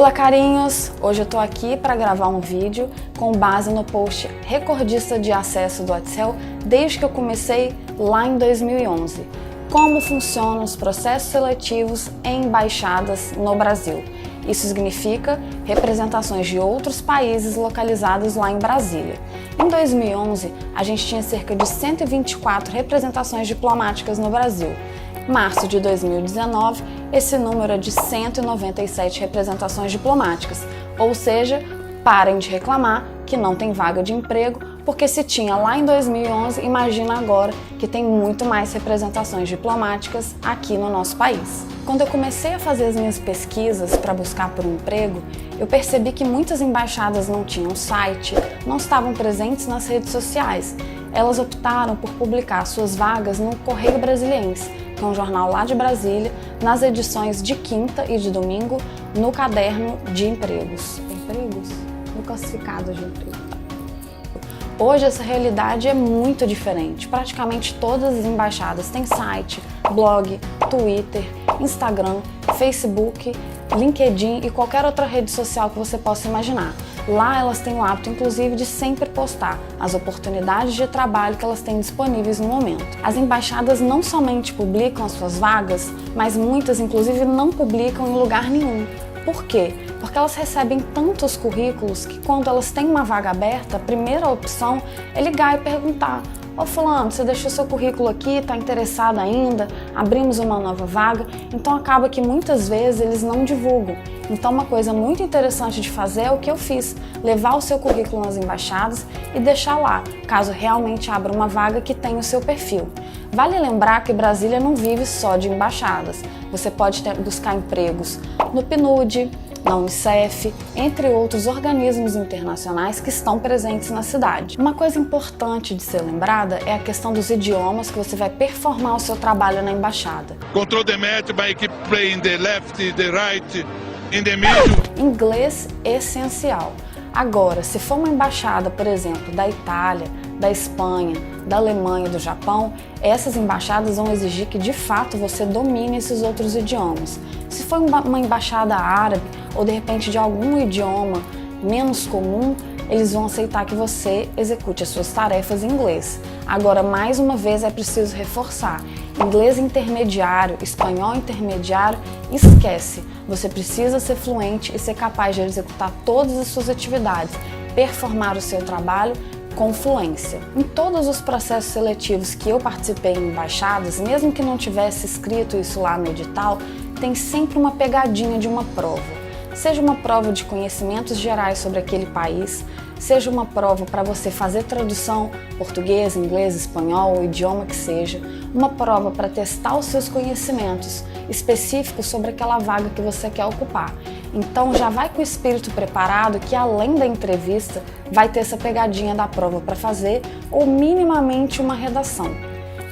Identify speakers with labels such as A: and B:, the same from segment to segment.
A: Fala carinhos! Hoje eu tô aqui para gravar um vídeo com base no post recordista de acesso do AdSell desde que eu comecei lá em 2011. Como funcionam os processos seletivos em embaixadas no Brasil. Isso significa representações de outros países localizados lá em Brasília. Em 2011, a gente tinha cerca de 124 representações diplomáticas no Brasil. Março de 2019, esse número é de 197 representações diplomáticas, ou seja, parem de reclamar que não tem vaga de emprego, porque se tinha lá em 2011, imagina agora que tem muito mais representações diplomáticas aqui no nosso país. Quando eu comecei a fazer as minhas pesquisas para buscar por um emprego, eu percebi que muitas embaixadas não tinham site, não estavam presentes nas redes sociais. Elas optaram por publicar suas vagas no Correio Brasiliense, que é um jornal lá de Brasília, nas edições de quinta e de domingo, no caderno de empregos. No classificado de emprego. Hoje essa realidade é muito diferente. Praticamente todas as embaixadas têm site, blog, Twitter, Instagram, Facebook, LinkedIn e qualquer outra rede social que você possa imaginar. Lá elas têm o hábito, inclusive, de sempre postar as oportunidades de trabalho que elas têm disponíveis no momento. As embaixadas não somente publicam as suas vagas, mas muitas, inclusive, não publicam em lugar nenhum. Por quê? Porque elas recebem tantos currículos que quando elas têm uma vaga aberta, a primeira opção é ligar e perguntar: ô fulano, você deixou seu currículo aqui, está interessado ainda? Abrimos uma nova vaga. Então acaba que muitas vezes eles não divulgam. Então uma coisa muito interessante de fazer é o que eu fiz: levar o seu currículo nas embaixadas e deixar lá, caso realmente abra uma vaga que tenha o seu perfil. Vale lembrar que Brasília não vive só de embaixadas. Você pode buscar empregos no PNUD, na Unicef, entre outros organismos internacionais que estão presentes na cidade. Uma coisa importante de ser lembrada é a questão dos idiomas que você vai performar o seu trabalho na embaixada.
B: Control the match by keep playing the left, the right, in the middle.
A: Inglês essencial. Agora, se for uma embaixada, por exemplo, da Itália, da Espanha, da Alemanha e do Japão, essas embaixadas vão exigir que de fato você domine esses outros idiomas. Se for uma embaixada árabe ou de repente de algum idioma menos comum, eles vão aceitar que você execute as suas tarefas em inglês. Agora, mais uma vez, é preciso reforçar: inglês intermediário, espanhol intermediário, esquece. Você precisa ser fluente e ser capaz de executar todas as suas atividades, performar o seu trabalho com fluência. Em todos os processos seletivos que eu participei em embaixadas, mesmo que não tivesse escrito isso lá no edital, tem sempre uma pegadinha de uma prova. Seja uma prova de conhecimentos gerais sobre aquele país, seja uma prova para você fazer tradução português, inglês, espanhol, o idioma que seja, uma prova para testar os seus conhecimentos específicos sobre aquela vaga que você quer ocupar. Então já vai com o espírito preparado que além da entrevista vai ter essa pegadinha da prova para fazer ou minimamente uma redação.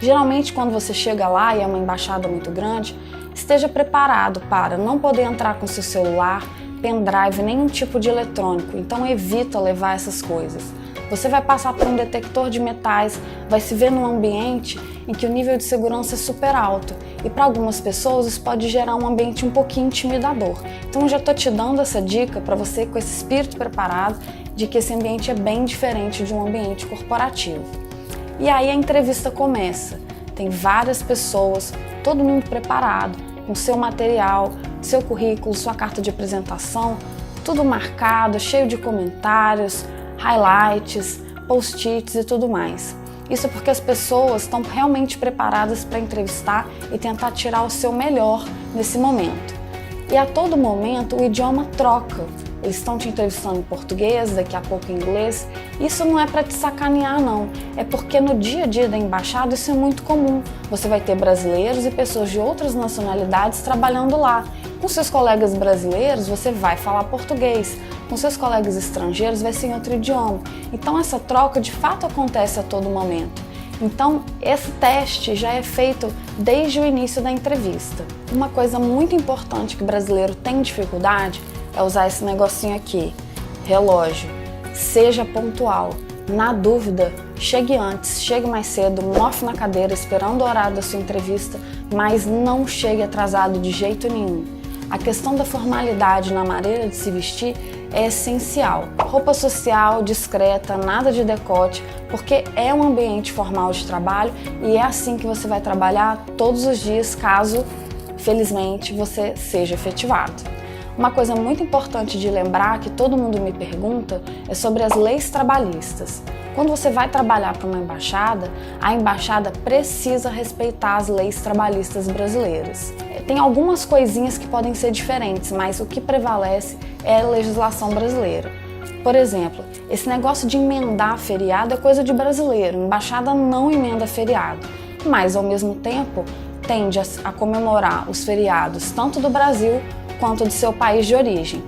A: Geralmente quando você chega lá e é uma embaixada muito grande, esteja preparado para não poder entrar com seu celular, pendrive, nenhum tipo de eletrônico, então evita levar essas coisas. Você vai passar por um detector de metais, vai se ver num ambiente em que o nível de segurança é super alto e para algumas pessoas isso pode gerar um ambiente um pouquinho intimidador. Então eu já estou te dando essa dica para você com esse espírito preparado de que esse ambiente é bem diferente de um ambiente corporativo. E aí a entrevista começa. Tem várias pessoas, todo mundo preparado, com seu material, seu currículo, sua carta de apresentação, tudo marcado, cheio de comentários, highlights, post-its e tudo mais. Isso porque as pessoas estão realmente preparadas para entrevistar e tentar tirar o seu melhor nesse momento. E a todo momento o idioma troca. Eles estão te entrevistando em português, daqui a pouco em inglês. Isso não é para te sacanear, não. É porque no dia a dia da embaixada isso é muito comum. Você vai ter brasileiros e pessoas de outras nacionalidades trabalhando lá. Com seus colegas brasileiros, você vai falar português. Com seus colegas estrangeiros, vai ser em outro idioma. Então essa troca de fato acontece a todo momento. Então esse teste já é feito desde o início da entrevista. Uma coisa muito importante que o brasileiro tem dificuldade é usar esse negocinho aqui, relógio. Seja pontual. Na dúvida, chegue antes, chegue mais cedo, mofe na cadeira esperando o horário da sua entrevista, mas não chegue atrasado de jeito nenhum. a questão da formalidade na maneira de se vestir é essencial. Roupa social, discreta, nada de decote, porque é um ambiente formal de trabalho e é assim que você vai trabalhar todos os dias, caso, felizmente, você seja efetivado. Uma coisa muito importante de lembrar, que todo mundo me pergunta, é sobre as leis trabalhistas. Quando você vai trabalhar para uma embaixada, a embaixada precisa respeitar as leis trabalhistas brasileiras. Tem algumas coisinhas que podem ser diferentes, mas o que prevalece é a legislação brasileira. Por exemplo, esse negócio de emendar feriado é coisa de brasileiro, a embaixada não emenda feriado, mas ao mesmo tempo tende a comemorar os feriados tanto do Brasil quanto do seu país de origem.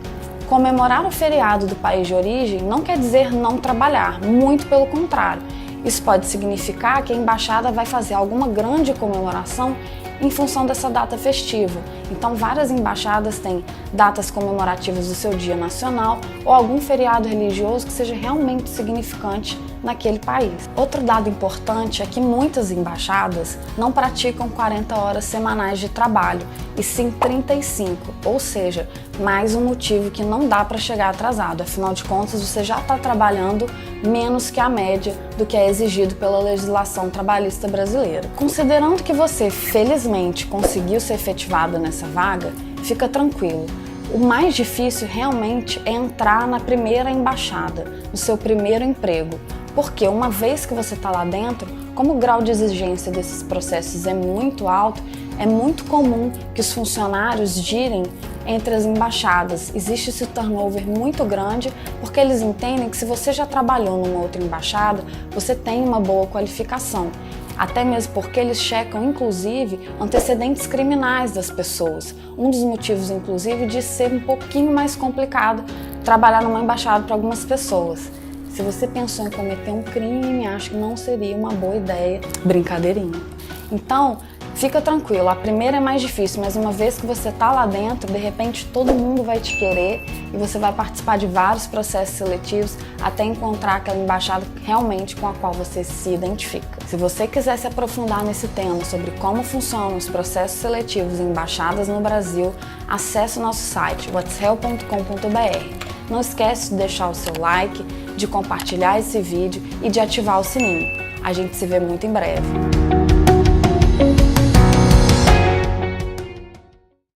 A: Comemorar o feriado do país de origem não quer dizer não trabalhar, muito pelo contrário. Isso pode significar que a embaixada vai fazer alguma grande comemoração em função dessa data festiva. Então, várias embaixadas têm datas comemorativas do seu dia nacional ou algum feriado religioso que seja realmente significante naquele país. Outro dado importante é que muitas embaixadas não praticam 40 horas semanais de trabalho, e sim 35, ou seja, mais um motivo que não dá para chegar atrasado. Afinal de contas, você já está trabalhando menos que a média do que é exigido pela legislação trabalhista brasileira. Considerando que você, felizmente, conseguiu ser efetivado nessa vaga, fica tranquilo. O mais difícil realmente é entrar na primeira embaixada, no seu primeiro emprego, porque uma vez que você está lá dentro, como o grau de exigência desses processos é muito alto, é muito comum que os funcionários girem entre as embaixadas. Existe esse turnover muito grande porque eles entendem que se você já trabalhou numa outra embaixada, você tem uma boa qualificação. Até mesmo porque eles checam, inclusive, antecedentes criminais das pessoas. Um dos motivos, inclusive, de ser um pouquinho mais complicado trabalhar numa embaixada para algumas pessoas. Se você pensou em cometer um crime, acho que não seria uma boa ideia. Brincadeirinha. Então, fica tranquilo, a primeira é mais difícil, mas uma vez que você está lá dentro, de repente todo mundo vai te querer e você vai participar de vários processos seletivos até encontrar aquela embaixada realmente com a qual você se identifica. Se você quiser se aprofundar nesse tema sobre como funcionam os processos seletivos em embaixadas no Brasil, acesse o nosso site whatshelp.com.br. Não esquece de deixar o seu like, de compartilhar esse vídeo e de ativar o sininho. A gente se vê muito em breve.